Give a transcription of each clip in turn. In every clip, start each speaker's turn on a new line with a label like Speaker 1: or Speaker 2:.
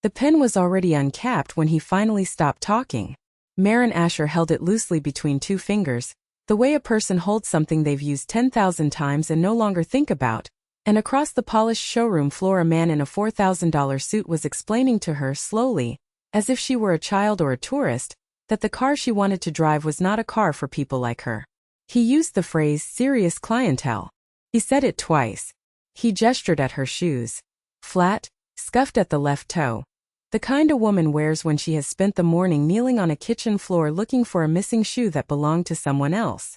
Speaker 1: The pen was already uncapped when he finally stopped talking. Marin Asher held it loosely between two fingers, the way a person holds something they've used 10,000 times and no longer think about, and across the polished showroom floor a man in a $4,000 suit was explaining to her slowly, as if she were a child or a tourist, that the car she wanted to drive was not a car for people like her. He used the phrase serious clientele. He said it twice. He gestured at her shoes. Flat, scuffed at the left toe. The kind a woman wears when she has spent the morning kneeling on a kitchen floor looking for a missing shoe that belonged to someone else.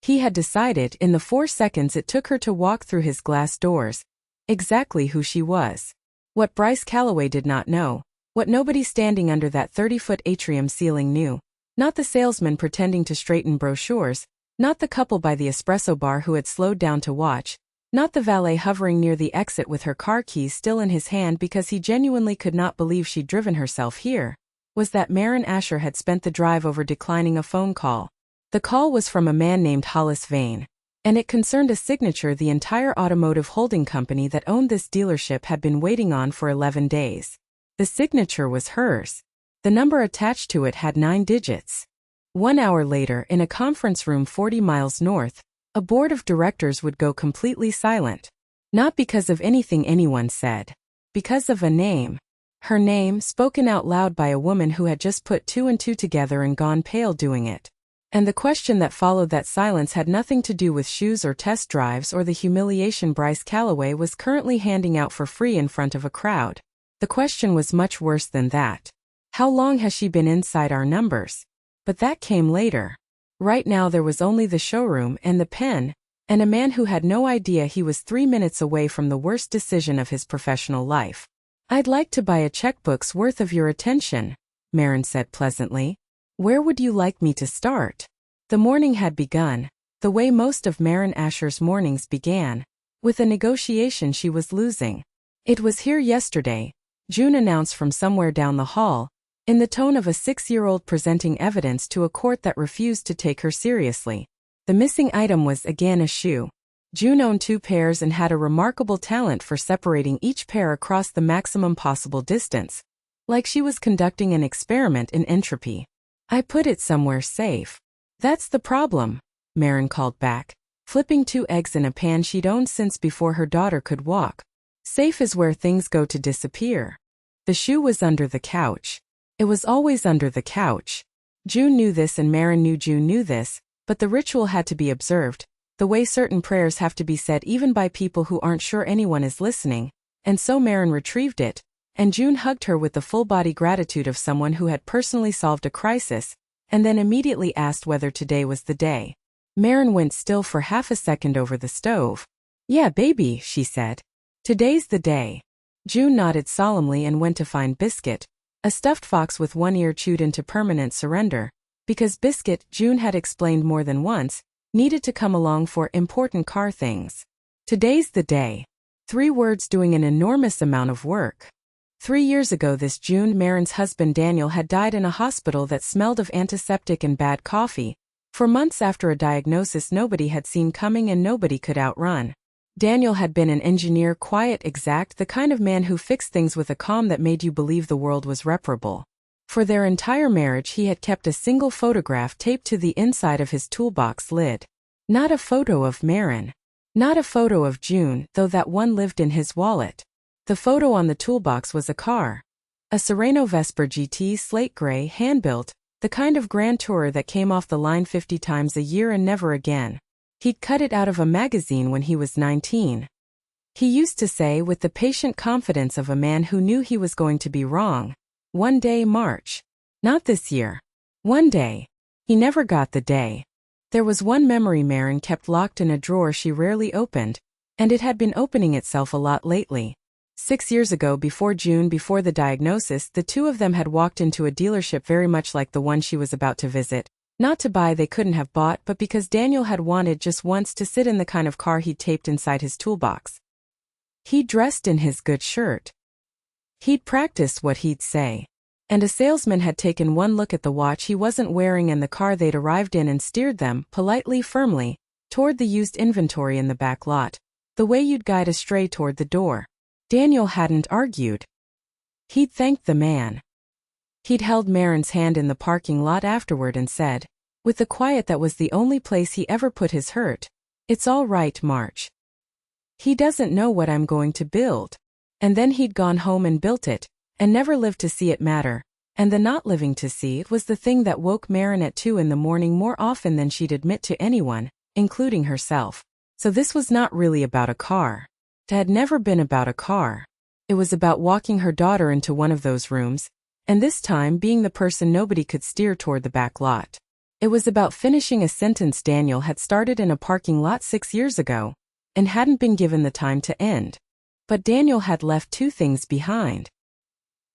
Speaker 1: He had decided in the 4 seconds it took her to walk through his glass doors, exactly who she was. What Bryce Calloway did not know, what nobody standing under that 30-foot atrium ceiling knew. Not the salesman pretending to straighten brochures, not the couple by the espresso bar who had slowed down to watch, not the valet hovering near the exit with her car keys still in his hand because he genuinely could not believe she'd driven herself here, was that Marin Asher had spent the drive over declining a phone call. The call was from a man named Hollis Vane, and it concerned a signature the entire automotive holding company that owned this dealership had been waiting on for 11 days. The signature was hers. The number attached to it had 9 digits. 1 hour later, in a conference room 40 miles north, a board of directors would go completely silent. Not because of anything anyone said. Because of a name. Her name, spoken out loud by a woman who had just put 2 and 2 together and gone pale doing it. And the question that followed that silence had nothing to do with shoes or test drives or the humiliation Bryce Calloway was currently handing out for free in front of a crowd. The question was much worse than that. How long has she been inside our numbers? But that came later. Right now there was only the showroom and the pen, and a man who had no idea he was 3 minutes away from the worst decision of his professional life. "I'd like to buy a checkbook's worth of your attention," Marin said pleasantly. "Where would you like me to start?" The morning had begun, the way most of Marin Asher's mornings began, with a negotiation she was losing. "It was here yesterday," June announced from somewhere down the hall, in the tone of a 6-year-old presenting evidence to a court that refused to take her seriously. The missing item was again a shoe. June owned 2 pairs and had a remarkable talent for separating each pair across the maximum possible distance, like she was conducting an experiment in entropy. "I put it somewhere safe." "That's the problem," Marin called back, flipping 2 eggs in a pan she'd owned since before her daughter could walk. "Safe is where things go to disappear." The shoe was under the couch. It was always under the couch. June knew this and Marin knew June knew this, but the ritual had to be observed, the way certain prayers have to be said even by people who aren't sure anyone is listening, and so Marin retrieved it, and June hugged her with the full-body gratitude of someone who had personally solved a crisis, and then immediately asked whether today was the day. Marin went still for half a second over the stove. "Yeah, baby," she said. "Today's the day." June nodded solemnly and went to find Biscuit, a stuffed fox with one ear chewed into permanent surrender, because Biscuit, June had explained more than once, needed to come along for important car things. Today's the day. 3 words doing an enormous amount of work. 3 years ago this June, Marin's husband Daniel had died in a hospital that smelled of antiseptic and bad coffee, for months after a diagnosis nobody had seen coming and nobody could outrun. Daniel had been an engineer, quiet, exact, the kind of man who fixed things with a calm that made you believe the world was reparable. For their entire marriage he had kept a single photograph taped to the inside of his toolbox lid. Not a photo of Marin. Not a photo of June, though that one lived in his wallet. The photo on the toolbox was a car. A Sereno Vesper GT, slate gray, hand-built, the kind of grand tourer that came off the line 50 times a year and never again. He'd cut it out of a magazine when he was 19. He used to say with the patient confidence of a man who knew he was going to be wrong, "One day, March. Not this year. One day." He never got the day. There was one memory Marin kept locked in a drawer she rarely opened, and it had been opening itself a lot lately. 6 years ago, before June, before the diagnosis, the two of them had walked into a dealership very much like the one she was about to visit. Not to buy, they couldn't have bought, but because Daniel had wanted just once to sit in the kind of car he'd taped inside his toolbox. He dressed in his good shirt. He'd practiced what he'd say. And a salesman had taken one look at the watch he wasn't wearing and the car they'd arrived in and steered them, politely, firmly, toward the used inventory in the back lot, the way you'd guide a stray toward the door. Daniel hadn't argued. He'd thanked the man. He'd held Marin's hand in the parking lot afterward and said, with the quiet that was the only place he ever put his hurt, "It's all right, March. He doesn't know what I'm going to build." And then he'd gone home and built it, and never lived to see it matter. And the not living to see it was the thing that woke Marin at 2 in the morning more often than she'd admit to anyone, including herself. So this was not really about a car. It had never been about a car. It was about walking her daughter into one of those rooms, and this time being the person nobody could steer toward the back lot. It was about finishing a sentence Daniel had started in a parking lot 6 years ago, and hadn't been given the time to end. But Daniel had left 2 things behind.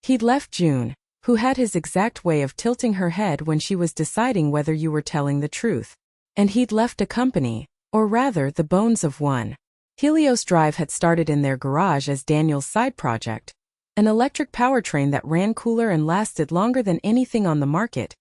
Speaker 1: He'd left June, who had his exact way of tilting her head when she was deciding whether you were telling the truth. And he'd left a company, or rather the bones of one. Helios Drive had started in their garage as Daniel's side project, an electric powertrain that ran cooler and lasted longer than anything on the market,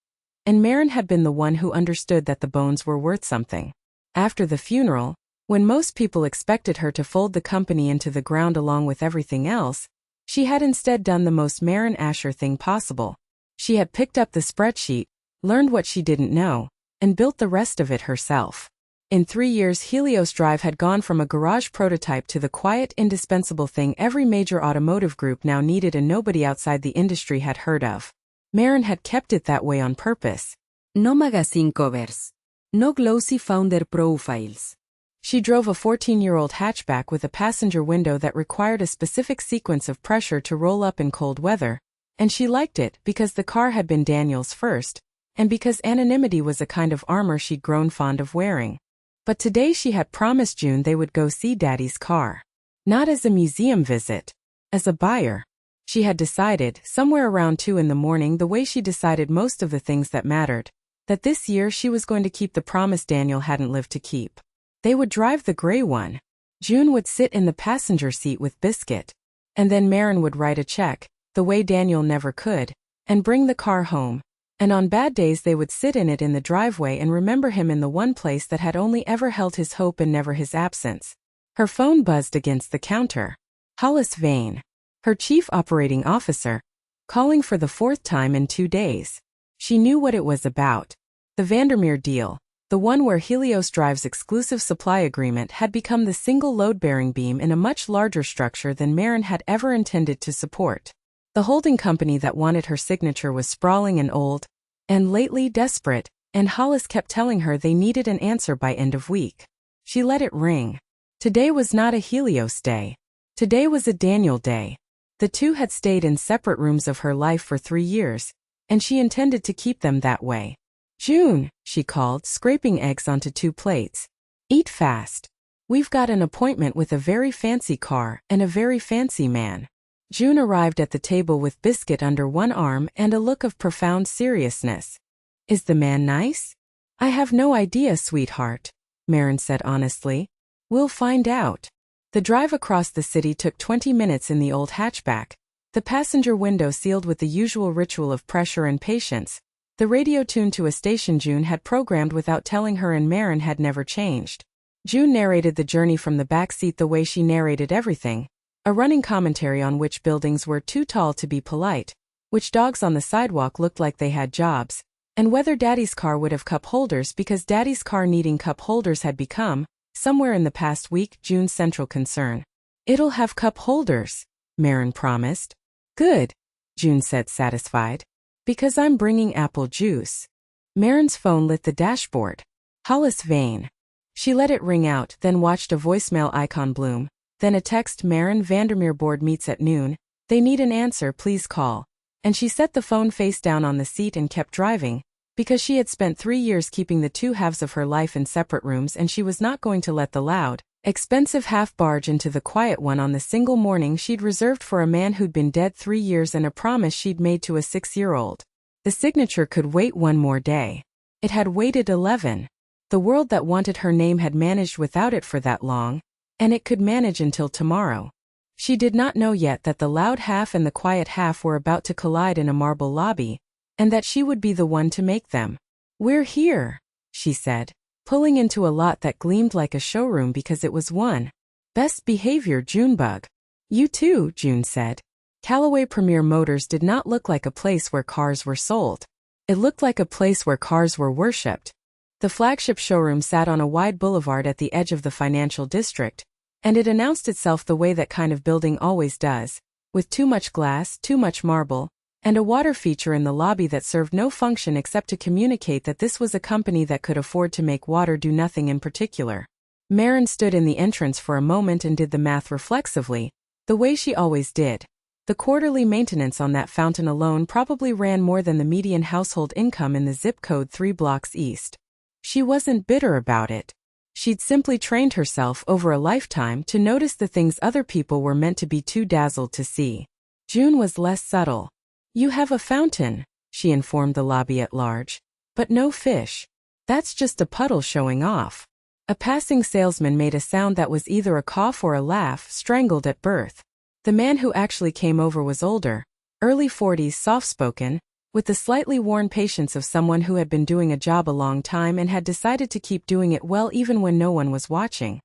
Speaker 1: and Marin had been the one who understood that the bones were worth something. After the funeral, when most people expected her to fold the company into the ground along with everything else, she had instead done the most Marin Asher thing possible. She had picked up the spreadsheet, learned what she didn't know, and built the rest of it herself. In 3 years, Helios Drive had gone from a garage prototype to the quiet, indispensable thing every major automotive group now needed and nobody outside the industry had heard of. Marin had kept it that way on purpose. No magazine covers. No glossy founder profiles. She drove a 14-year-old hatchback with a passenger window that required a specific sequence of pressure to roll up in cold weather, and she liked it because the car had been Daniel's first, and because anonymity was a kind of armor she'd grown fond of wearing. But today she had promised June they would go see Daddy's car. Not as a museum visit. As a buyer. She had decided, somewhere around 2 in the morning, the way she decided most of the things that mattered, that this year she was going to keep the promise Daniel hadn't lived to keep. They would drive the gray one. June would sit in the passenger seat with Biscuit. And then Marin would write a check, the way Daniel never could, and bring the car home. And on bad days they would sit in it in the driveway and remember him in the one place that had only ever held his hope and never his absence. Her phone buzzed against the counter. Hollis Vane, her chief operating officer, calling for the 4th time in 2 days. She knew what it was about. The Vandermeer deal. The one where Helios Drive's exclusive supply agreement had become the single load-bearing beam in a much larger structure than Marin had ever intended to support. The holding company that wanted her signature was sprawling and old, and lately desperate, and Hollis kept telling her they needed an answer by end of week. She let it ring. Today was not a Helios day. Today was a Daniel day. The two had stayed in separate rooms of her life for 3 years, and she intended to keep them that way. "June," she called, scraping eggs onto 2 plates. "Eat fast. We've got an appointment with a very fancy car and a very fancy man." June arrived at the table with Biscuit under one arm and a look of profound seriousness. "Is the man nice?" "I have no idea, sweetheart," Marin said honestly. "We'll find out." The drive across the city took 20 minutes in the old hatchback, the passenger window sealed with the usual ritual of pressure and patience. The radio tuned to a station June had programmed without telling her, and Marin had never changed. June narrated the journey from the back seat the way she narrated everything, a running commentary on which buildings were too tall to be polite, which dogs on the sidewalk looked like they had jobs, and whether Daddy's car would have cup holders because Daddy's car needing cup holders had become, somewhere in the past week, June's central concern. "It'll have cup holders," Marin promised. "Good," June said, satisfied. "Because I'm bringing apple juice." Marin's phone lit the dashboard. Hollis Vane. She let it ring out, then watched a voicemail icon bloom, then a text: "Marin Vandermeer board meets at noon. They need an answer, please call." And she set the phone face down on the seat and kept driving, because she had spent 3 years keeping the 2 halves of her life in separate rooms, and she was not going to let the loud, expensive half barge into the quiet one on the single morning she'd reserved for a man who'd been dead 3 years and a promise she'd made to a 6-year-old. The signature could wait 1 more day. It had waited 11. The world that wanted her name had managed without it for that long, and it could manage until tomorrow. She did not know yet that the loud half and the quiet half were about to collide in a marble lobby, and that she would be the one to make them. "We're here," she said, pulling into a lot that gleamed like a showroom because it was one. "Best behavior, Junebug." "You too," June said. Callaway Premier Motors did not look like a place where cars were sold. It looked like a place where cars were worshipped. The flagship showroom sat on a wide boulevard at the edge of the financial district, and it announced itself the way that kind of building always does, with too much glass, too much marble, and a water feature in the lobby that served no function except to communicate that this was a company that could afford to make water do nothing in particular. Marin stood in the entrance for a moment and did the math reflexively, the way she always did. The quarterly maintenance on that fountain alone probably ran more than the median household income in the zip code 3 blocks east. She wasn't bitter about it. She'd simply trained herself over a lifetime to notice the things other people were meant to be too dazzled to see. June was less subtle. "You have a fountain," she informed the lobby at large. "But no fish. That's just a puddle showing off." A passing salesman made a sound that was either a cough or a laugh, strangled at birth. The man who actually came over was older, early 40s, soft-spoken, with the slightly worn patience of someone who had been doing a job a long time and had decided to keep doing it well even when no one was watching.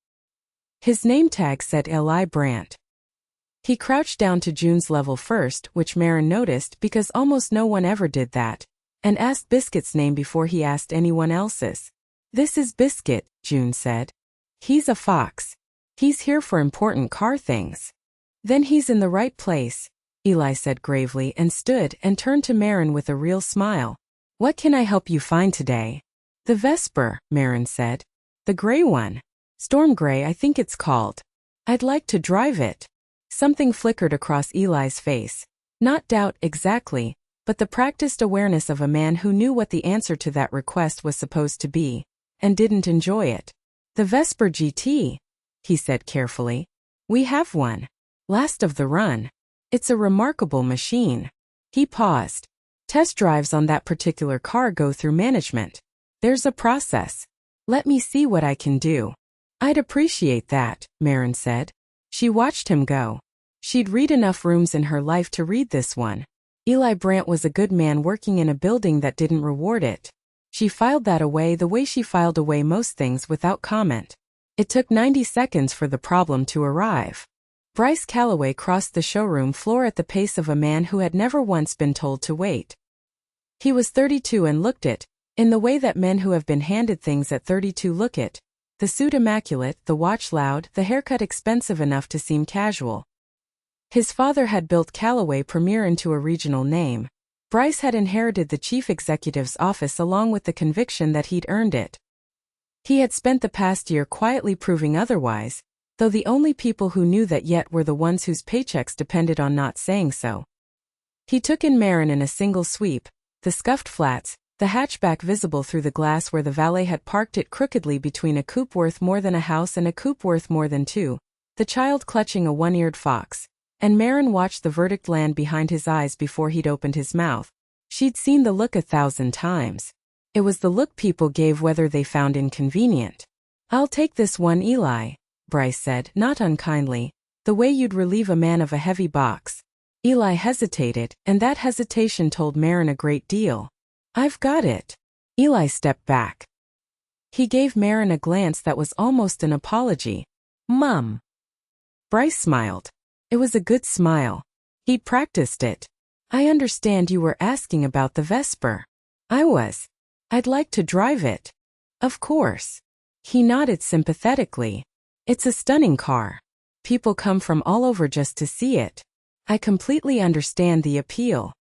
Speaker 1: His name tag said Eli Brandt. He crouched down to June's level first, which Marin noticed because almost no one ever did that, and asked Biscuit's name before he asked anyone else's. "This is Biscuit," June said. "He's a fox. He's here for important car things." "Then he's in the right place," Eli said gravely and stood and turned to Marin with a real smile. "What can I help you find today?" "The Vesper," Marin said. "The gray one. Storm gray, I think it's called. I'd like to drive it." Something flickered across Eli's face. Not doubt exactly, but the practiced awareness of a man who knew what the answer to that request was supposed to be, and didn't enjoy it. "The Vesper GT," he said carefully. "We have one. Last of the run. It's a remarkable machine." He paused. "Test drives on that particular car go through management. There's a process. Let me see what I can do." "I'd appreciate that," Marin said. She watched him go. She'd read enough rooms in her life to read this one. Eli Brandt was a good man working in a building that didn't reward it. She filed that away the way she filed away most things, without comment. It took 90 seconds for the problem to arrive. Bryce Callaway crossed the showroom floor at the pace of a man who had never once been told to wait. He was 32 and looked it, in the way that men who have been handed things at 32 look it. The suit immaculate, the watch loud, the haircut expensive enough to seem casual. His father had built Callaway Premier into a regional name. Bryce had inherited the chief executive's office along with the conviction that he'd earned it. He had spent the past year quietly proving otherwise, though the only people who knew that yet were the ones whose paychecks depended on not saying so. He took in Marin in a single sweep, the scuffed flats, the hatchback visible through the glass where the valet had parked it crookedly between a coupe worth more than a house and a coupe worth more than two, the child clutching a one-eared fox, and Marin watched the verdict land behind his eyes before he'd opened his mouth. She'd seen the look 1,000 times. It was the look people gave whether they found inconvenient. "I'll take this one, Eli," Bryce said, not unkindly, "the way you'd relieve a man of a heavy box." Eli hesitated, and that hesitation told Marin a great deal. "I've got it." Eli stepped back. He gave Marin a glance that was almost an apology. "Mum." Bryce smiled. It was a good smile. He'd practiced it. "I understand you were asking about the Vesper." "I was. I'd like to drive it." "Of course." He nodded sympathetically. "It's a stunning car. People come from all over just to see it. I completely understand the appeal."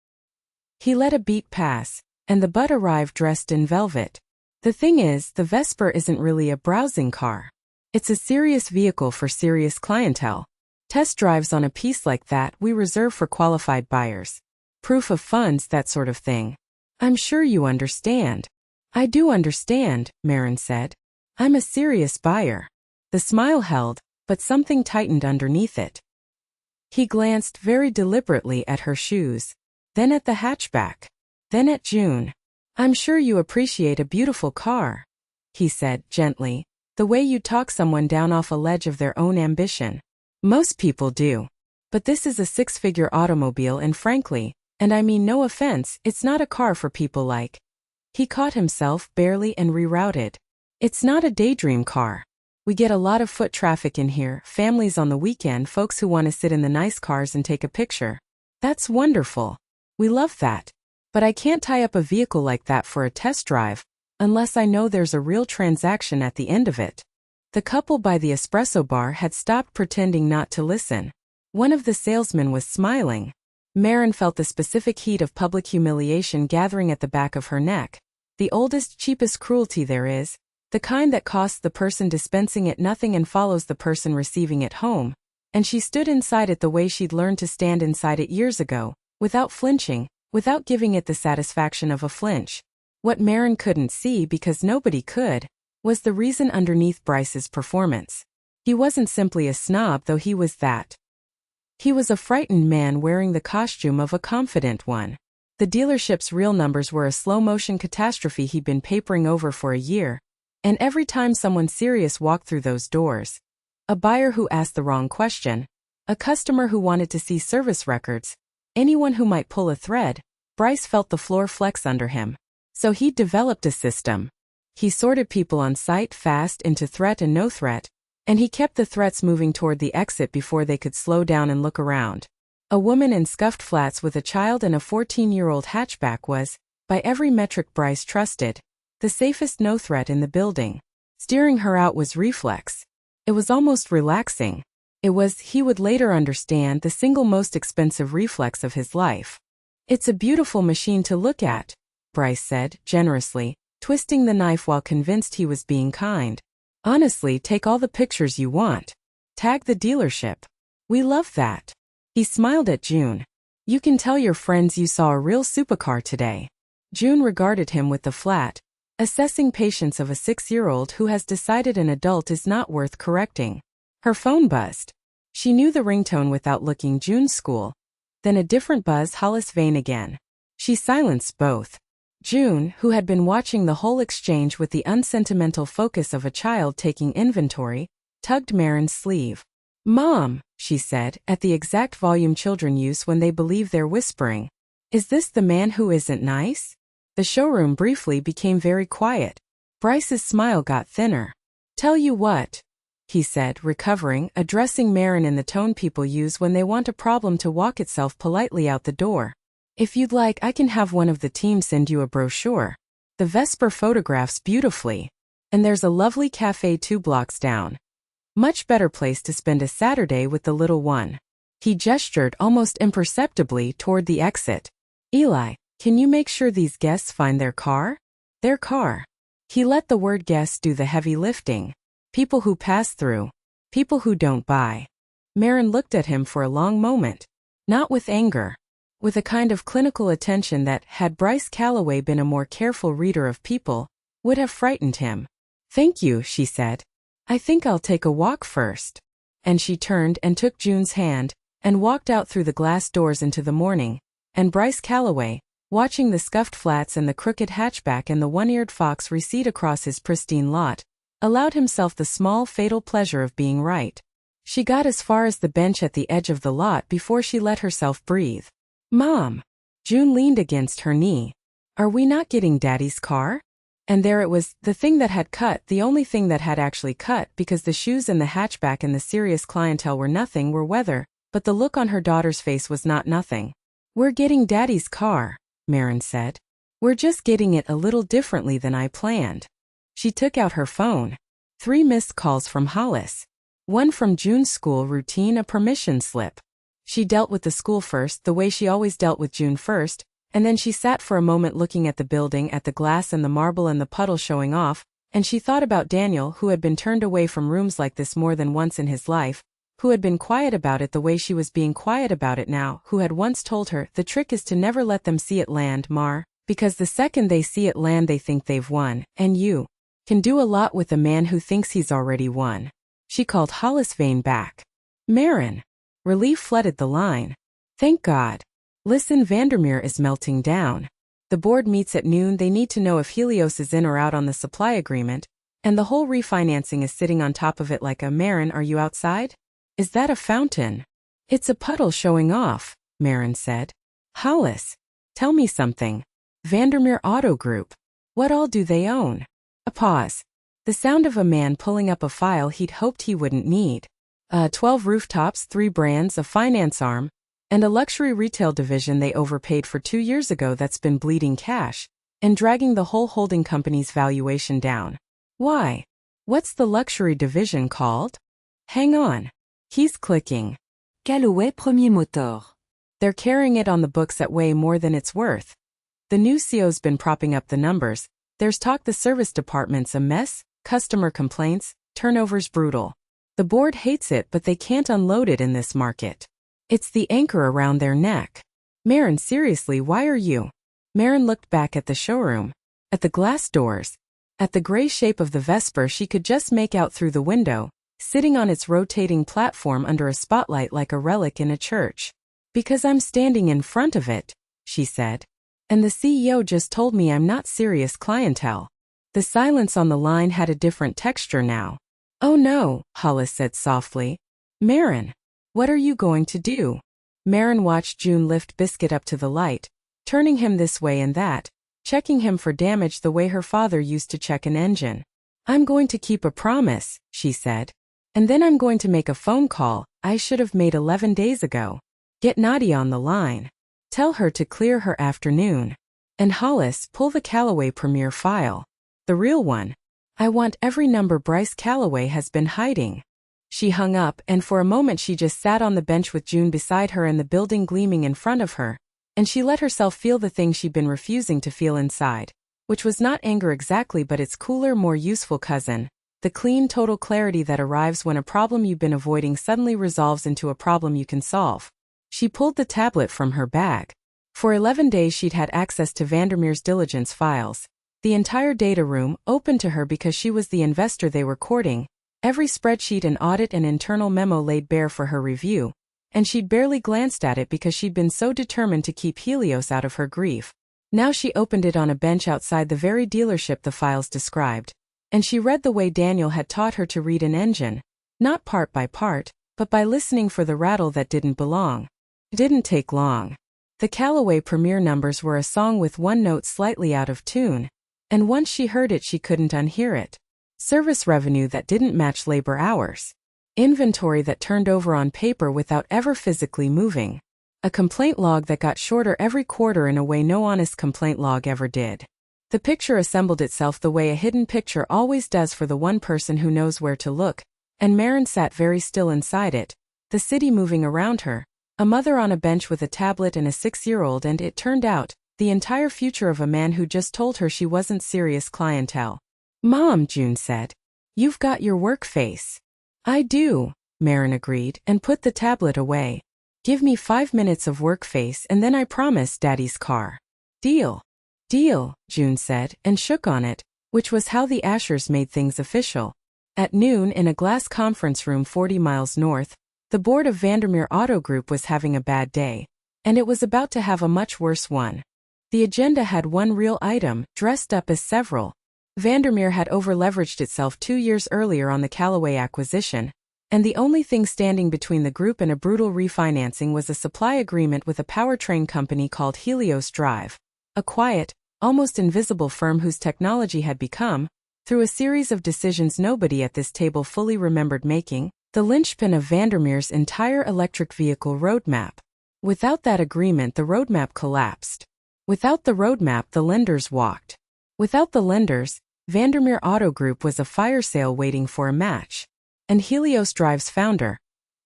Speaker 1: He let a beat pass, and the butt arrived dressed in velvet. "The thing is, the Vesper isn't really a browsing car. It's a serious vehicle for serious clientele. Test drives on a piece like that we reserve for qualified buyers. Proof of funds, that sort of thing. I'm sure you understand." "I do understand," Marin said. "I'm a serious buyer." The smile held, but something tightened underneath it. He glanced very deliberately at her shoes, then at the hatchback, then at June. "I'm sure you appreciate a beautiful car," he said gently, "the way you talk someone down off a ledge of their own ambition. Most people do. But this is a six-figure automobile and frankly, and I mean no offense, it's not a car for people like—" He caught himself barely and rerouted. "It's not a daydream car. We get a lot of foot traffic in here, families on the weekend, folks who want to sit in the nice cars and take a picture. That's wonderful. We love that. But I can't tie up a vehicle like that for a test drive, unless I know there's a real transaction at the end of it. The couple by the espresso bar had stopped pretending not to listen. One of the salesmen was smiling. Maren felt the specific heat of public humiliation gathering at the back of her neck. The oldest, cheapest cruelty there is, the kind that costs the person dispensing it nothing and follows the person receiving it home. And she stood inside it the way she'd learned to stand inside it years ago, without flinching, without giving it the satisfaction of a flinch. What Maren couldn't see, because nobody could, was the reason underneath Bryce's performance. He wasn't simply a snob, though he was that. He was a frightened man wearing the costume of a confident one. The dealership's real numbers were a slow-motion catastrophe he'd been papering over for a year, and every time someone serious walked through those doors, a buyer who asked the wrong question, a customer who wanted to see service records, anyone who might pull a thread, Bryce felt the floor flex under him. So he'd developed a system. He sorted people on sight fast into threat and no threat, and he kept the threats moving toward the exit before they could slow down and look around. A woman in scuffed flats with a child and a 14-year-old hatchback was, by every metric Bryce trusted, the safest no threat in the building. Steering her out was reflex. It was almost relaxing. It was, he would later understand, the single most expensive reflex of his life. It's a beautiful machine to look at, Bryce said, generously, twisting the knife while convinced he was being kind. Honestly, take all the pictures you want. Tag the dealership. We love that. He smiled at June. You can tell your friends you saw a real supercar today. June regarded him with the flat, assessing patience of a 6-year-old who has decided an adult is not worth correcting. Her phone buzzed. She knew the ringtone without looking. June's school. Then a different buzz. Hollis Vane again. She silenced both. June, who had been watching the whole exchange with the unsentimental focus of a child taking inventory, tugged Maren's sleeve. Mom, she said, at the exact volume children use when they believe they're whispering. Is this the man who isn't nice? The showroom briefly became very quiet. Bryce's smile got thinner. Tell you what, he said, recovering, addressing Maren in the tone people use when they want a problem to walk itself politely out the door. If you'd like, I can have one of the team send you a brochure. The Vesper photographs beautifully. And there's a lovely cafe 2 blocks down. Much better place to spend a Saturday with the little one. He gestured almost imperceptibly toward the exit. Eli, can you make sure these guests find their car? Their car. He let the word guests do the heavy lifting. People who pass through. People who don't buy. Maren looked at him for a long moment. Not with anger. With a kind of clinical attention that, had Bryce Calloway been a more careful reader of people, would have frightened him. Thank you, she said. I think I'll take a walk first. And she turned and took June's hand, and walked out through the glass doors into the morning, and Bryce Calloway, watching the scuffed flats and the crooked hatchback and the one-eared fox recede across his pristine lot, allowed himself the small fatal pleasure of being right. She got as far as the bench at the edge of the lot before she let herself breathe. Mom! June leaned against her knee. Are we not getting Daddy's car? And there it was, the thing that had cut, the only thing that had actually cut, because the shoes and the hatchback and the serious clientele were nothing, were weather, but the look on her daughter's face was not nothing. We're getting Daddy's car, Maren said. We're just getting it a little differently than I planned. She took out her phone. 3 missed calls from Hollis. 1 from June's school routine, a permission slip. She dealt with the school first, the way she always dealt with June first, and then she sat for a moment looking at the building, at the glass and the marble and the puddle showing off, and she thought about Daniel, who had been turned away from rooms like this more than once in his life, who had been quiet about it the way she was being quiet about it now, who had once told her, the trick is to never let them see it land, Mar, because the second they see it land they think they've won, and you can do a lot with a man who thinks he's already won. She called Hollis Vane back. Maren. Relief flooded the line. Thank God. Listen, Vandermeer is melting down. The board meets at noon. They need to know if Helios is in or out on the supply agreement, and the whole refinancing is sitting on top of it like a Maren, are you outside? Is that a fountain? It's a puddle showing off, Maren said. Hollis. Tell me something. Vandermeer Auto Group. What all do they own? A pause. The sound of a man pulling up a file he'd hoped he wouldn't need. 12 rooftops, 3 brands, a finance arm, And a luxury retail division they overpaid for 2 years ago that's been bleeding cash and dragging the whole holding company's valuation down. Why? What's the luxury division called? Hang on. Keys clicking.
Speaker 2: Callaway Premier Motor.
Speaker 1: They're carrying it on the books at way more than it's worth. The new CEO's been propping up the numbers. There's talk the service department's a mess, customer complaints, turnover's brutal. The board hates it, but they can't unload it in this market. It's the anchor around their neck. Maren, seriously, why are you? Maren looked back at the showroom, at the glass doors, at the gray shape of the Vesper she could just make out through the window, sitting on its rotating platform under a spotlight like a relic in a church. Because I'm standing in front of it, she said. And the CEO just told me I'm not serious clientele. The silence on the line had a different texture now. Oh no, Hollis said softly. Maren, what are you going to do? Maren watched June lift Biscuit up to the light, turning him this way and that, checking him for damage the way her father used to check an engine. I'm going to keep a promise, she said. And then I'm going to make a phone call I should have made 11 days ago. Get Nadia on the line. Tell her to clear her afternoon. And Hollis, pull the Callaway Premier file. The real one. I want every number Bryce Callaway has been hiding. She hung up, and for a moment she just sat on the bench with June beside her and the building gleaming in front of her, and she let herself feel the thing she'd been refusing to feel inside, which was not anger exactly but its cooler, more useful cousin, the clean, total clarity that arrives when a problem you've been avoiding suddenly resolves into a problem you can solve. She pulled the tablet from her bag. For 11 days she'd had access to Vandermeer's diligence files, the entire data room open to her because she was the investor they were courting, every spreadsheet and audit and internal memo laid bare for her review, and she'd barely glanced at it because she'd been so determined to keep Helios out of her grief. Now she opened it on a bench outside the very dealership the files described, and she read the way Daniel had taught her to read an engine, not part by part, but by listening for the rattle that didn't belong. It didn't take long. The Callaway Premier numbers were a song with one note slightly out of tune, and once she heard it she couldn't unhear it. Service revenue that didn't match labor hours. Inventory that turned over on paper without ever physically moving. A complaint log that got shorter every quarter in a way no honest complaint log ever did. The picture assembled itself the way a hidden picture always does for the one person who knows where to look, and Maren sat very still inside it, the city moving around her, a mother on a bench with a tablet and a 6-year-old, and it turned out, the entire future of a man who just told her she wasn't serious clientele. Mom, June said. You've got your work face. I do, Maren agreed, and put the tablet away. Give me 5 minutes of work face and then I promise Daddy's car. Deal. Deal, June said, and shook on it, which was how the Ashers made things official. At noon in a glass conference room 40 miles north, the board of Vandermeer Auto Group was having a bad day, and it was about to have a much worse one. The agenda had one real item, dressed up as several. Vandermeer had over-leveraged itself 2 years earlier on the Callaway acquisition, and the only thing standing between the group and a brutal refinancing was a supply agreement with a powertrain company called Helios Drive, a quiet, almost invisible firm whose technology had become, through a series of decisions nobody at this table fully remembered making, the linchpin of Vandermeer's entire electric vehicle roadmap. Without that agreement, the roadmap collapsed. Without the roadmap, the lenders walked. Without the lenders, Vandermeer Auto Group was a fire sale waiting for a match. And Helios Drive's founder,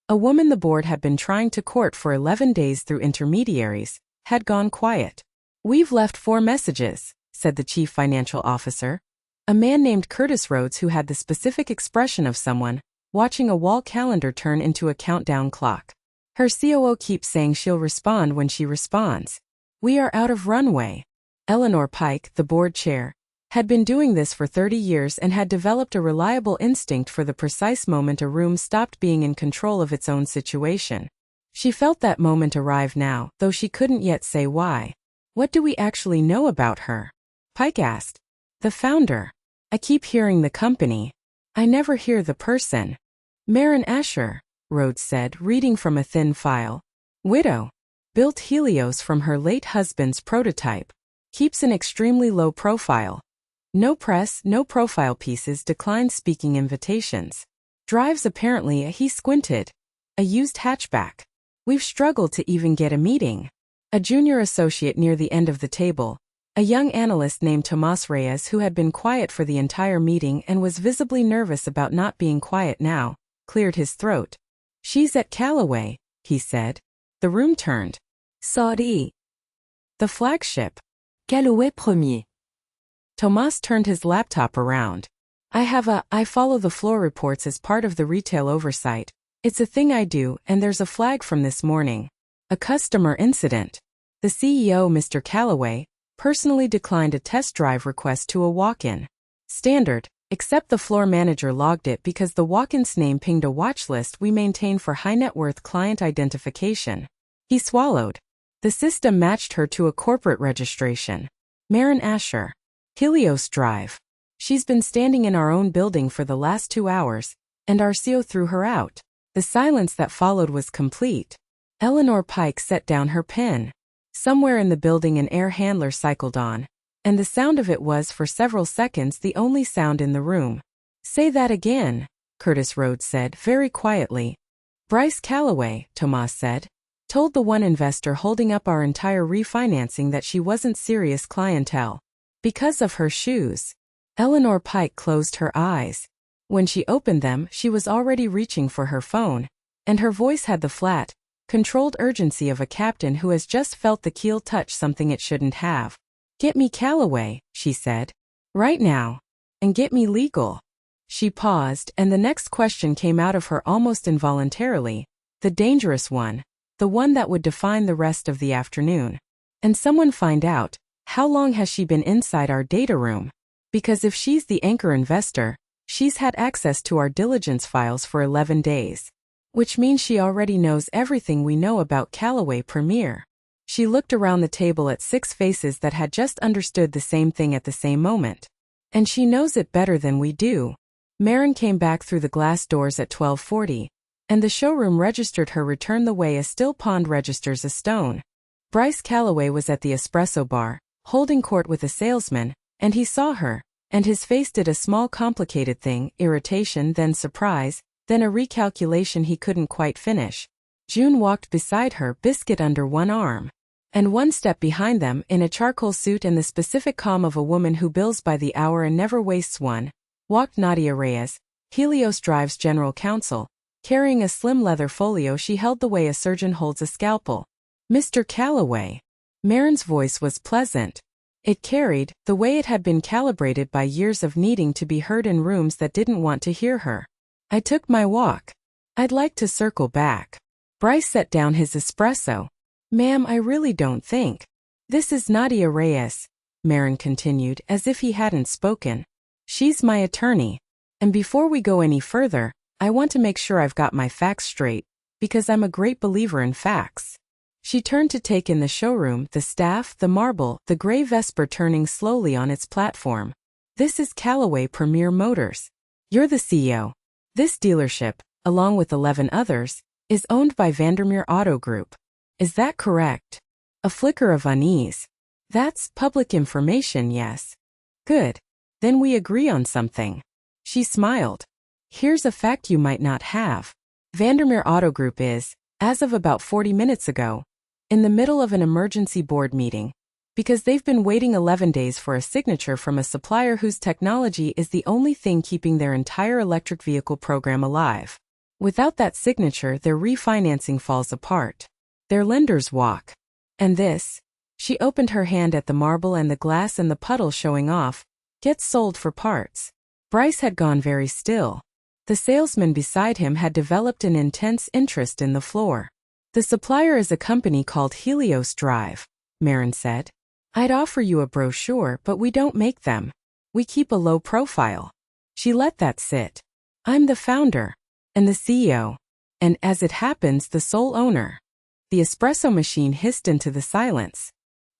Speaker 1: a woman the board had been trying to court for 11 days through intermediaries, had gone quiet. We've left 4 messages, said the chief financial officer. A man named Curtis Rhodes who had the specific expression of someone watching a wall calendar turn into a countdown clock. Her COO keeps saying she'll respond when she responds. We are out of runway. Eleanor Pike, the board chair, had been doing this for 30 years and had developed a reliable instinct for the precise moment a room stopped being in control of its own situation. She felt that moment arrive now, though she couldn't yet say why. What do we actually know about her? Pike asked. The founder. I keep hearing the company. I never hear the person. Maren Asher, Rhodes said, reading from a thin file. Widow. Built Helios from her late husband's prototype. Keeps an extremely low profile. No press, no profile pieces, declined speaking invitations. Drives apparently he squinted. A used hatchback. We've struggled to even get a meeting. A junior associate near the end of the table, a young analyst named Tomas Reyes who had been quiet for the entire meeting and was visibly nervous about not being quiet now, cleared his throat. She's at Callaway, he said. The room turned.
Speaker 2: Sorry.
Speaker 1: The flagship.
Speaker 2: Callaway Premier.
Speaker 1: Tomas turned his laptop around. I follow the floor reports as part of the retail oversight. It's a thing I do, and there's a flag from this morning. A customer incident. The CEO, Mr. Callaway, personally declined a test drive request to a walk-in. Standard, except the floor manager logged it because the walk-in's name pinged a watch list we maintain for high-net-worth client identification. He swallowed. The system matched her to a corporate registration. Maren Asher. Helios Drive. She's been standing in our own building for the last 2 hours, and our CO threw her out. The silence that followed was complete. Eleanor Pike set down her pen. Somewhere in the building an air handler cycled on, and the sound of it was for several seconds the only sound in the room. Say that again, Curtis Rhodes said very quietly. Bryce Callaway, Tomas said, told the one investor holding up our entire refinancing that she wasn't serious clientele. Because of her shoes. Eleanor Pike closed her eyes. When she opened them, she was already reaching for her phone, and her voice had the flat, controlled urgency of a captain who has just felt the keel touch something it shouldn't have. Get me Callaway, she said. Right now. And get me legal. She paused, and the next question came out of her almost involuntarily, the dangerous one, the one that would define the rest of the afternoon. And someone find out, how long has she been inside our data room? Because if she's the anchor investor, she's had access to our diligence files for 11 days. Which means she already knows everything we know about Callaway Premier. She looked around the table at 6 faces that had just understood the same thing at the same moment. And she knows it better than we do. Maren came back through the glass doors at 12:40, and the showroom registered her return the way a still pond registers a stone. Bryce Callaway was at the espresso bar, holding court with a salesman, and he saw her, and his face did a small complicated thing, irritation, then surprise, then a recalculation he couldn't quite finish. June walked beside her, biscuit under one arm. And one step behind them, in a charcoal suit and the specific calm of a woman who bills by the hour and never wastes one, walked Nadia Reyes, Helios Drive's general counsel, carrying a slim leather folio she held the way a surgeon holds a scalpel. Mr. Callaway. Maren's voice was pleasant. It carried, the way it had been calibrated by years of needing to be heard in rooms that didn't want to hear her. I took my walk. I'd like to circle back. Bryce set down his espresso. Ma'am, I really don't think. This is Nadia Reyes, Maren continued, as if he hadn't spoken. She's my attorney. And before we go any further, I want to make sure I've got my facts straight, because I'm a great believer in facts. She turned to take in the showroom, the staff, the marble, the gray Vesper turning slowly on its platform. This is Callaway Premier Motors. You're the CEO. This dealership, along with 11 others, is owned by Vandermeer Auto Group. Is that correct? A flicker of unease. That's public information, yes. Good. Then we agree on something. She smiled. Here's a fact you might not have. Vandermeer Auto Group is, as of about 40 minutes ago, in the middle of an emergency board meeting, because they've been waiting 11 days for a signature from a supplier whose technology is the only thing keeping their entire electric vehicle program alive. Without that signature, their refinancing falls apart. Their lenders walk. And this, she opened her hand at the marble and the glass and the puddle showing off, gets sold for parts. Bryce had gone very still. The salesman beside him had developed an intense interest in the floor. The supplier is a company called Helios Drive, Maren said. I'd offer you a brochure, but we don't make them. We keep a low profile. She let that sit. I'm the founder. And the CEO. And as it happens, the sole owner. The espresso machine hissed into the silence.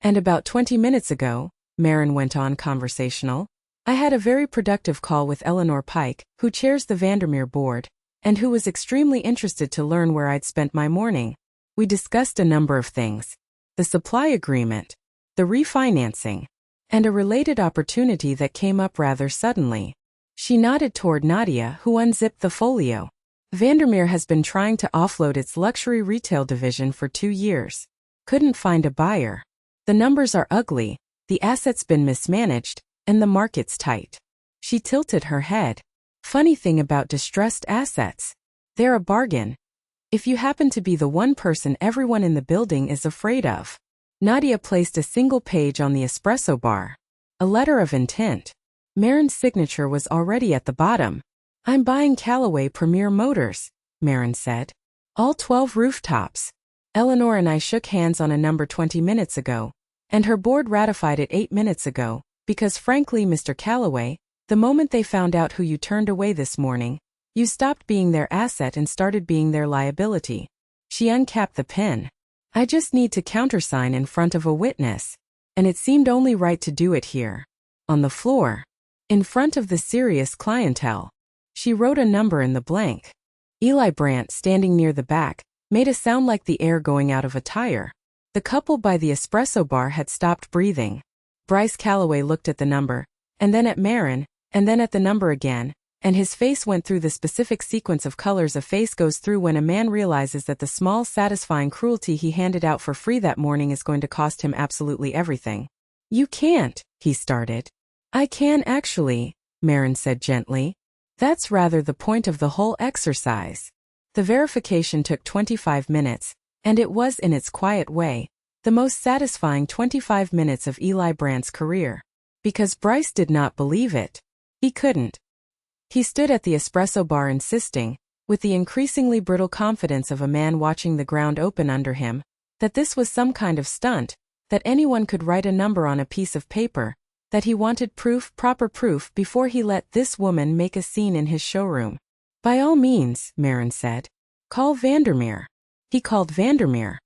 Speaker 1: And about 20 minutes ago, Maren went on conversational, I had a very productive call with Eleanor Pike, who chairs the Vandermeer board, and who was extremely interested to learn where I'd spent my morning. We discussed a number of things. The supply agreement, the refinancing, and a related opportunity that came up rather suddenly. She nodded toward Nadia, who unzipped the folio. Vandermeer has been trying to offload its luxury retail division for 2 years. Couldn't find a buyer. The numbers are ugly, the asset's been mismanaged, and the market's tight. She tilted her head. Funny thing about distressed assets. They're a bargain. If you happen to be the one person everyone in the building is afraid of. Nadia placed a single page on the espresso bar. A letter of intent. Marin's signature was already at the bottom. I'm buying Callaway Premier Motors, Marin said. All 12 rooftops. Eleanor and I shook hands on a number 20 minutes ago, and her board ratified it 8 minutes ago, because frankly, Mr. Callaway, the moment they found out who you turned away this morning, you stopped being their asset and started being their liability. She uncapped the pen. I just need to countersign in front of a witness, and it seemed only right to do it here. On the floor. In front of the serious clientele. She wrote a number in the blank. Eli Brandt, standing near the back, made a sound like the air going out of a tire. The couple by the espresso bar had stopped breathing. Bryce Callaway looked at the number, and then at Marin, and then at the number again, and his face went through the specific sequence of colors a face goes through when a man realizes that the small, satisfying cruelty he handed out for free that morning is going to cost him absolutely everything. You can't, he started. I can actually, Marin said gently. That's rather the point of the whole exercise. The verification took 25 minutes, and it was, in its quiet way, the most satisfying 25 minutes of Eli Brandt's career. Because Bryce did not believe it. He couldn't. He stood at the espresso bar insisting, with the increasingly brittle confidence of a man watching the ground open under him, that this was some kind of stunt, that anyone could write a number on a piece of paper, that he wanted proof, proper proof, before he let this woman make a scene in his showroom. By all means, Marin said. Call Vandermeer. He called Vandermeer.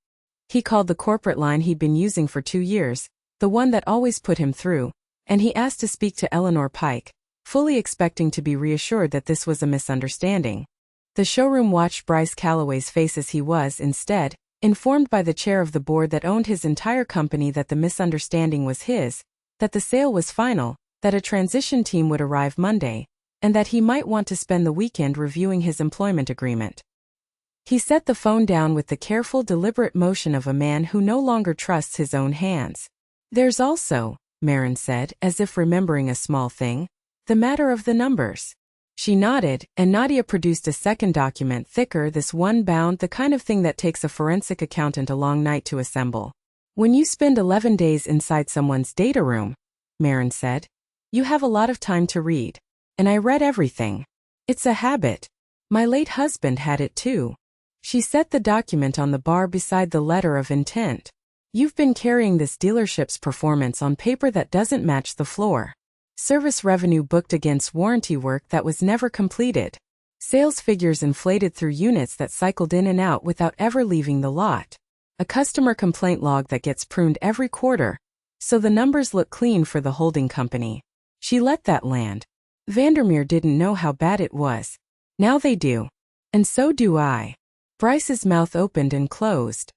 Speaker 1: He called the corporate line he'd been using for 2 years, the one that always put him through, and he asked to speak to Eleanor Pike, fully expecting to be reassured that this was a misunderstanding. The showroom watched Bryce Callaway's face as he was, instead, informed by the chair of the board that owned his entire company that the misunderstanding was his, that the sale was final, that a transition team would arrive Monday, and that he might want to spend the weekend reviewing his employment agreement. He set the phone down with the careful, deliberate motion of a man who no longer trusts his own hands. There's also, Marin said, as if remembering a small thing, the matter of the numbers. She nodded, and Nadia produced a second document, thicker, this one bound, the kind of thing that takes a forensic accountant a long night to assemble. When you spend 11 days inside someone's data room, Marin said, you have a lot of time to read. And I read everything. It's a habit. My late husband had it too. She set the document on the bar beside the letter of intent. You've been carrying this dealership's performance on paper that doesn't match the floor. Service revenue booked against warranty work that was never completed. Sales figures inflated through units that cycled in and out without ever leaving the lot. A customer complaint log that gets pruned every quarter, so the numbers look clean for the holding company. She let that land. Vandermeer didn't know how bad it was. Now they do. And so do I. Bryce's mouth opened and closed.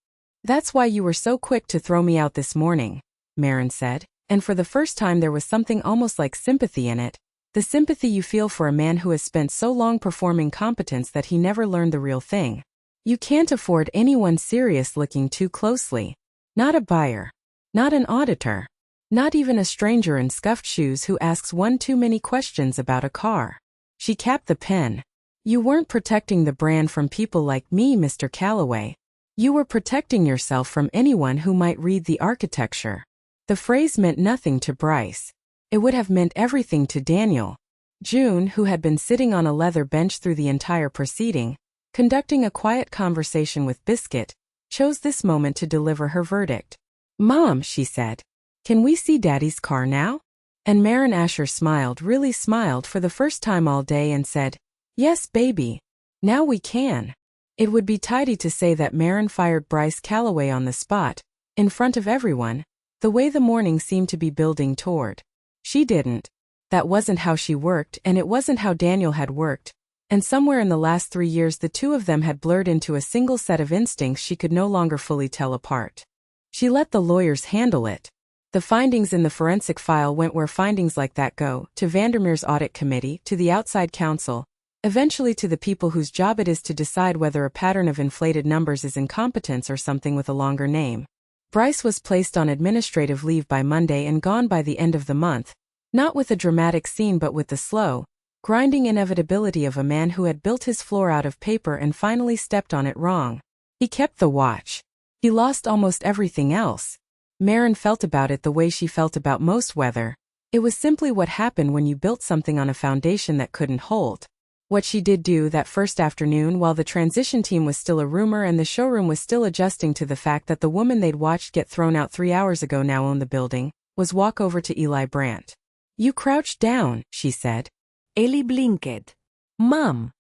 Speaker 1: That's why you were so quick to throw me out this morning, Marin said, and for the first time there was something almost like sympathy in it, the sympathy you feel for a man who has spent so long performing competence that he never learned the real thing. You can't afford anyone serious looking too closely. Not a buyer. Not an auditor. Not even a stranger in scuffed shoes who asks one too many questions about a car. She capped the pen. You weren't protecting the brand from people like me, Mr. Callaway. You were protecting yourself from anyone who might read the architecture. The phrase meant nothing to Bryce. It would have meant everything to Daniel. June, who had been sitting on a leather bench through the entire proceeding, conducting a quiet conversation with Biscuit, chose this moment to deliver her verdict. Mom, she said, can we see Daddy's car now? And Marin Asher smiled, really smiled for the first time all day and said, yes, baby. Now we can. It would be tidy to say that Marin fired Bryce Callaway on the spot, in front of everyone, the way the morning seemed to be building toward. She didn't. That wasn't how she worked, and it wasn't how Daniel had worked, and somewhere in the last 3 years the two of them had blurred into a single set of instincts she could no longer fully tell apart. She let the lawyers handle it. The findings in the forensic file went where findings like that go, to Vandermeer's audit committee, to the outside counsel, Eventually to the people whose job it is to decide whether a pattern of inflated numbers is incompetence or something with a longer name. Bryce was placed on administrative leave by Monday and gone by the end of the month, not with a dramatic scene but with the slow, grinding inevitability of a man who had built his floor out of paper and finally stepped on it wrong. He kept the watch. He lost almost everything else. Maren felt about it the way she felt about most weather. It was simply what happened when you built something on a foundation that couldn't hold. What she did do that first afternoon while the transition team was still a rumor and the showroom was still adjusting to the fact that the woman they'd watched get thrown out 3 hours ago now owned the building, was walk over to Eli Brandt. "You crouched down," she said.
Speaker 2: Ellie blinked.
Speaker 1: "Mom.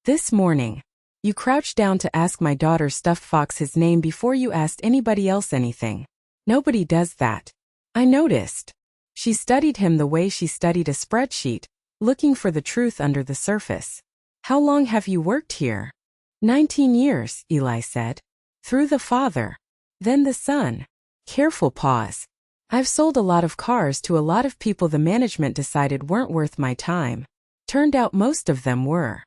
Speaker 1: This morning. You crouched down to ask my daughter Stuffed Fox his name before you asked anybody else anything. Nobody does that. I noticed." She studied him the way she studied a spreadsheet, looking for the truth under the surface. "How long have you worked here?" 19 years, Eli said. "Through the father. Then the son." Careful pause. "I've sold a lot of cars to a lot of people the management decided weren't worth my time. Turned out most of them were."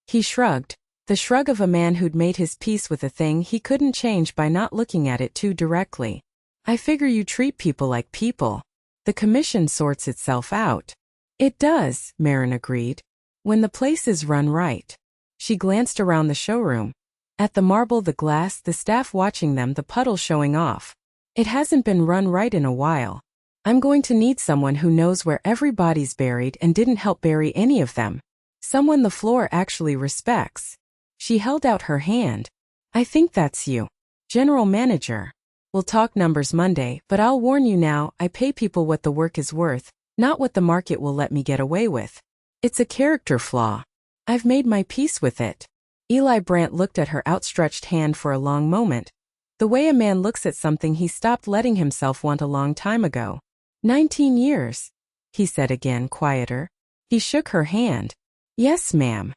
Speaker 1: He shrugged, the shrug of a man who'd made his peace with a thing he couldn't change by not looking at it too directly. "I figure you treat people like people. The commission sorts itself out." "It does," Maren agreed. "When the place is run right." She glanced around the showroom. At the marble, the glass, the staff watching them, the puddle showing off. "It hasn't been run right in a while. I'm going to need someone who knows where every body's buried and didn't help bury any of them. Someone the floor actually respects." She held out her hand. "I think that's you. General Manager. We'll talk numbers Monday, but I'll warn you now, I pay people what the work is worth, not what the market will let me get away with. It's a character flaw. I've made my peace with it." Eli Brandt looked at her outstretched hand for a long moment. The way a man looks at something he stopped letting himself want a long time ago. 19 years, he said again, quieter. He shook her hand. "Yes, ma'am."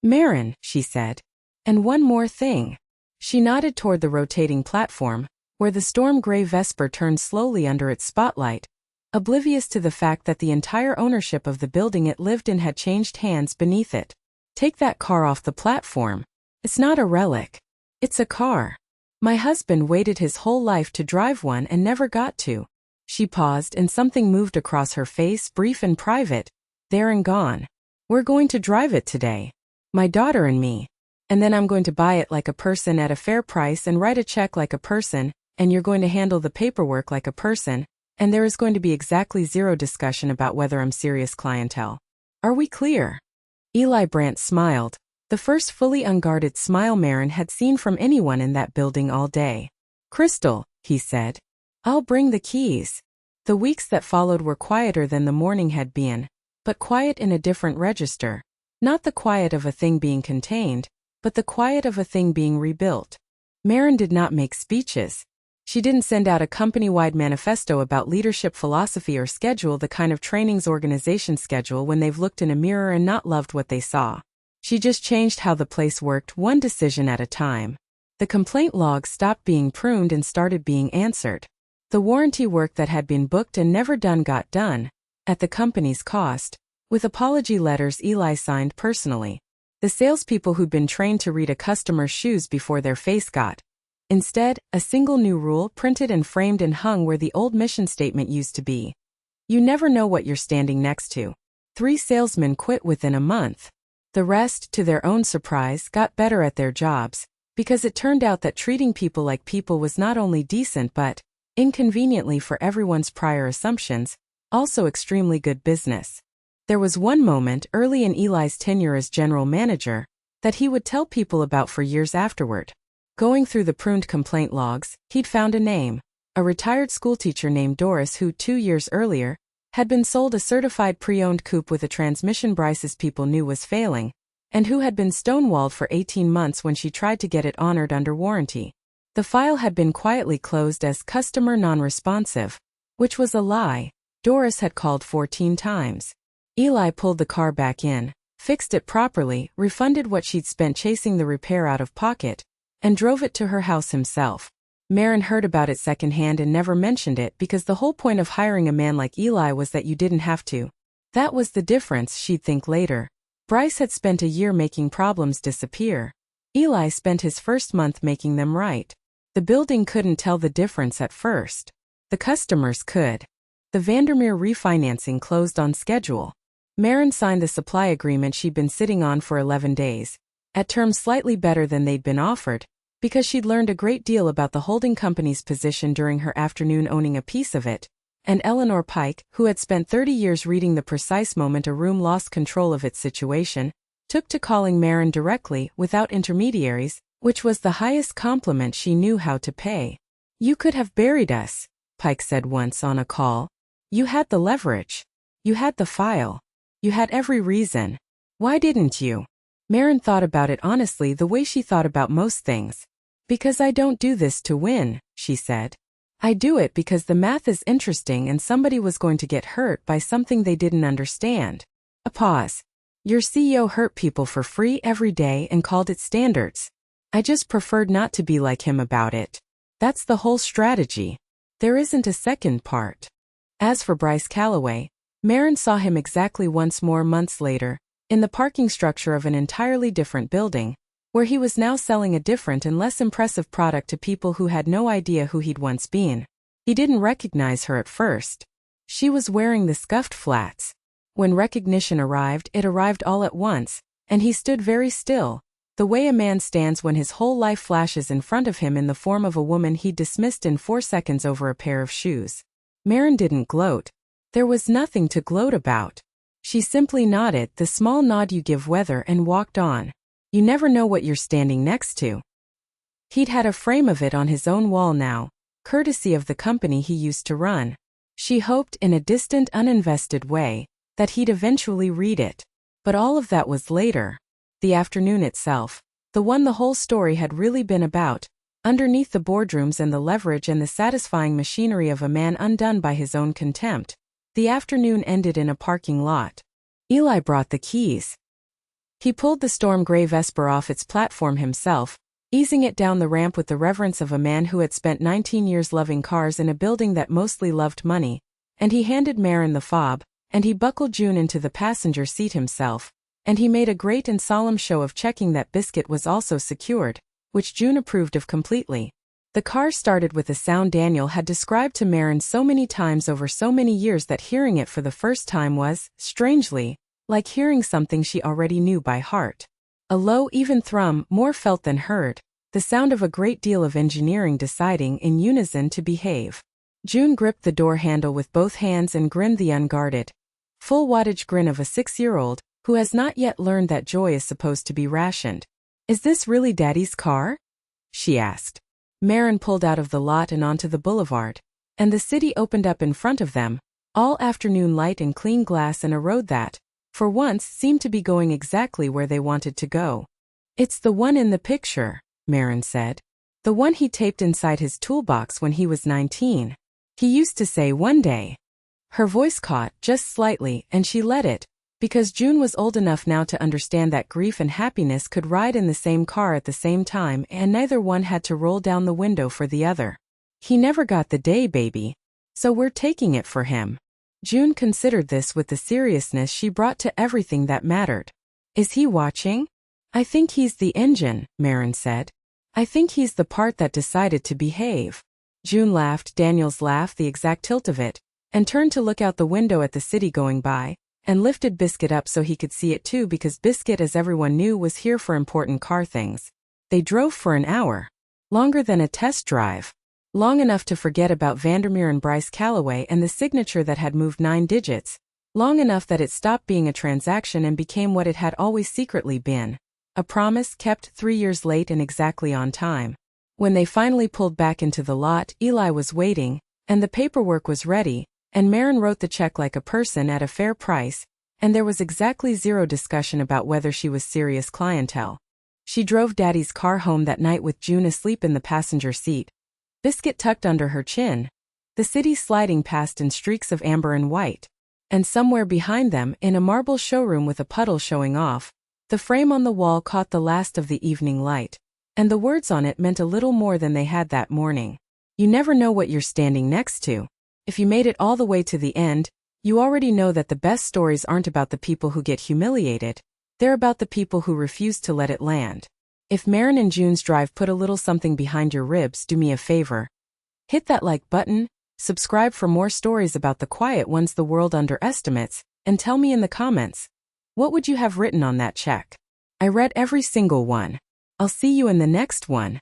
Speaker 1: "Maren," she said. "And one more thing." She nodded toward the rotating platform, where the storm-gray Vesper turned slowly under its spotlight, oblivious to the fact that the entire ownership of the building it lived in had changed hands beneath it. "Take that car off the platform. It's not a relic. It's a car. My husband waited his whole life to drive one and never got to." She paused and something moved across her face, brief and private. "There and gone. We're going to drive it today. My daughter and me. And then I'm going to buy it like a person at a fair price and write a check like a person, and you're going to handle the paperwork like a person, and there is going to be exactly zero discussion about whether I'm serious clientele. Are we clear?" Eli Brandt smiled, the first fully unguarded smile Maren had seen from anyone in that building all day. "Crystal," he said. "I'll bring the keys." The weeks that followed were quieter than the morning had been, but quiet in a different register. Not the quiet of a thing being contained, but the quiet of a thing being rebuilt. Maren did not make speeches. She didn't send out a company-wide manifesto about leadership philosophy or schedule the kind of trainings organizations schedule when they've looked in a mirror and not loved what they saw. She just changed how the place worked one decision at a time. The complaint log stopped being pruned and started being answered. The warranty work that had been booked and never done got done, at the company's cost, with apology letters Eli signed personally. The salespeople who'd been trained to read a customer's shoes before their face got. Instead, a single new rule printed and framed and hung where the old mission statement used to be. You never know what you're standing next to. 3 salesmen quit within a month. The rest, to their own surprise, got better at their jobs, because it turned out that treating people like people was not only decent but, inconveniently for everyone's prior assumptions, also extremely good business. There was one moment early in Eli's tenure as general manager that he would tell people about for years afterward. Going through the pruned complaint logs, he'd found a name, a retired schoolteacher named Doris who 2 years earlier had been sold a certified pre-owned coupe with a transmission Bryce's people knew was failing, and who had been stonewalled for 18 months when she tried to get it honored under warranty. The file had been quietly closed as customer non-responsive, which was a lie. Doris had called 14 times. Eli pulled the car back in, fixed it properly, refunded what she'd spent chasing the repair out of pocket, and drove it to her house himself. Maren heard about it secondhand and never mentioned it because the whole point of hiring a man like Eli was that you didn't have to. That was the difference, she'd think later. Bryce had spent a year making problems disappear. Eli spent his first month making them right. The building couldn't tell the difference at first. The customers could. The Vandermeer refinancing closed on schedule. Maren signed the supply agreement she'd been sitting on for 11 days, at terms slightly better than they'd been offered, because she'd learned a great deal about the holding company's position during her afternoon owning a piece of it, and Eleanor Pike, who had spent 30 years reading the precise moment a room lost control of its situation, took to calling Maren directly, without intermediaries, which was the highest compliment she knew how to pay. "You could have buried us," Pike said once on a call. "You had the leverage. You had the file. You had every reason. Why didn't you?" Maren thought about it honestly the way she thought about most things. "Because I don't do this to win," she said. "I do it because the math is interesting and somebody was going to get hurt by something they didn't understand." A pause. "Your CEO hurt people for free every day and called it standards. I just preferred not to be like him about it. That's the whole strategy. There isn't a second part." As for Bryce Calloway, Maren saw him exactly once more months later, in the parking structure of an entirely different building, where he was now selling a different and less impressive product to people who had no idea who he'd once been. He didn't recognize her at first. She was wearing the scuffed flats. When recognition arrived, it arrived all at once, and he stood very still, the way a man stands when his whole life flashes in front of him in the form of a woman he'd dismissed in 4 seconds over a pair of shoes. Maren didn't gloat. There was nothing to gloat about. She simply nodded, the small nod you give weather, and walked on. You never know what you're standing next to. He'd had a frame of it on his own wall now, courtesy of the company he used to run. She hoped, in a distant, uninvested way, that he'd eventually read it. But all of that was later. The afternoon itself, the one the whole story had really been about, underneath the boardrooms and the leverage and the satisfying machinery of a man undone by his own contempt, the afternoon ended in a parking lot. Eli brought the keys. He pulled the storm gray Vesper off its platform himself, easing it down the ramp with the reverence of a man who had spent 19 years loving cars in a building that mostly loved money, and he handed Maren the fob, and he buckled June into the passenger seat himself, and he made a great and solemn show of checking that Biscuit was also secured, which June approved of completely. The car started with a sound Daniel had described to Maren so many times over so many years that hearing it for the first time was, strangely, like hearing something she already knew by heart. A low, even thrum, more felt than heard, the sound of a great deal of engineering deciding in unison to behave. June gripped the door handle with both hands and grinned the unguarded, full wattage grin of a 6-year-old, who has not yet learned that joy is supposed to be rationed. "Is this really Daddy's car?" she asked. Maren pulled out of the lot and onto the boulevard, and the city opened up in front of them, all afternoon light and clean glass and a road that, for once, seemed to be going exactly where they wanted to go. "It's the one in the picture," Maren said. "The one he taped inside his toolbox when he was 19. He used to say one day." Her voice caught, just slightly, and she let it, because June was old enough now to understand that grief and happiness could ride in the same car at the same time and neither one had to roll down the window for the other. "He never got the day, baby. So we're taking it for him." June considered this with the seriousness she brought to everything that mattered. "Is he watching?" "I think he's the engine," Maren said. "I think he's the part that decided to behave." June laughed, Daniel's laugh, the exact tilt of it, and turned to look out the window at the city going by, and lifted Biscuit up so he could see it too because Biscuit, as everyone knew, was here for important car things. They drove for an hour. Longer than a test drive. Long enough to forget about Vandermeer and Bryce Calloway and the signature that had moved 9 digits. Long enough that it stopped being a transaction and became what it had always secretly been. A promise kept 3 years late and exactly on time. When they finally pulled back into the lot, Eli was waiting, and the paperwork was ready, and Maren wrote the check like a person at a fair price, and there was exactly zero discussion about whether she was serious clientele. She drove Daddy's car home that night with June asleep in the passenger seat, Biscuit tucked under her chin, the city sliding past in streaks of amber and white, and somewhere behind them, in a marble showroom with a puddle showing off, the frame on the wall caught the last of the evening light, and the words on it meant a little more than they had that morning. "You never know what you're standing next to. If you made it all the way to the end, you already know that the best stories aren't about the people who get humiliated. They're about the people who refuse to let it land. If Marin and June's drive put a little something behind your ribs, do me a favor. Hit that like button, subscribe for more stories about the quiet ones the world underestimates, and tell me in the comments, what would you have written on that check? I read every single one. I'll see you in the next one.